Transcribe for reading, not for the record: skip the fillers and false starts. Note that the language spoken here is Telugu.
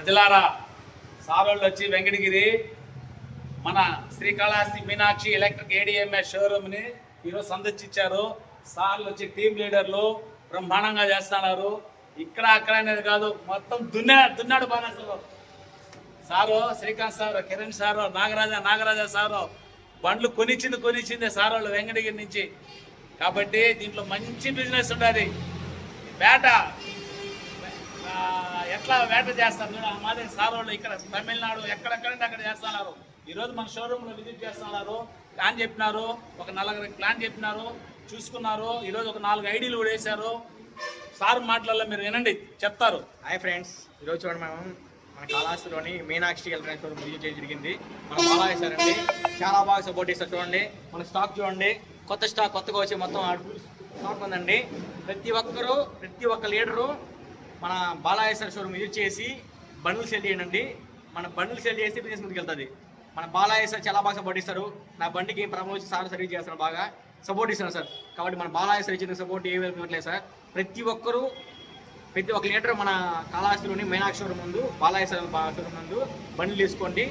ప్రజలారా సారోళ్ళు వచ్చి వెంకటగిరి మన శ్రీకాళహస్తి మీనాక్షి ఎలక్ట్రిక్ ఏడిఎంఎస్ షోరూమ్ని ఈరోజు సందర్శించారు. సార్లు వచ్చి టీమ్ లీడర్లు బ్రహ్మాండంగా చేస్తున్నారు. ఇక్కడ అక్కడ అనేది కాదు, మొత్తం దున్నాడు బాగా. Sir Srikanth sir, Kiran sir, Nagaraja sir బండ్లు కొనిచ్చింది సార్ వాళ్ళు వెంకటగిరి నుంచి. కాబట్టి దీంట్లో మంచి బిజినెస్ ఉండాలి. వేట ఎట్లా వేట చేస్తారు మాదే సార్ వాళ్ళు ఇక్కడ తమిళనాడు ఎక్కడెక్కడంటే అక్కడ చేస్తున్నారు. ఈరోజు మన షోరూంలో విజిట్ చేస్తున్నారు. ప్లాన్ చెప్పినారు, ఒక 4 ప్లాన్ చెప్పినారు, చూసుకున్నారు. ఈరోజు ఒక 4 ఐడీలు కూడా వేశారు. సార్ మాటలలో మీరు వినండి, చెప్తారు. హాయ్ ఫ్రెండ్స్, ఈరోజు చూడండి మన కాళహస్తిలోని మీనాక్షి ఎలక్ట్రానిక్ షోరూమ్ విజిట్ చేయడం జరిగింది. మనం బాగా వేశారండి, చాలా బాగా సపోర్ట్ చేస్తారు. చూడండి మన స్టాక్ చూడండి, కొత్త స్టాక్ కొత్తగా వచ్చి మొత్తం స్టాక్ ఉందండి. ప్రతి ఒక్క లీడరు మన బాలాయేశ్వర షోరూమ్ విజిట్ చేసి బండ్లు సెల్ చేయండి. మన బండ్లు సెల్ చేసి బిజినెస్ ముందుకు వెళ్తుంది. మన బాలాయేశ్వర చాలా బాగా సపోర్ట్ ఇస్తారు. నా బండికి ప్రాబ్లం వచ్చి సార్ సర్వీస్ చేస్తాను, బాగా సపోర్ట్ ఇస్తాను సార్. కాబట్టి మన బాలాయేశ్వర ఇచ్చిన సపోర్ట్ ఏ ఇవ్వట్లేదు సార్. ప్రతి ఒక్క లీటర్ మన కాళహస్తిలోని మీనాక్షి షోరూమ్ ముందు, బాలాయేశ్వర షోరూమ్ ముందు బండ్లు తీసుకోండి.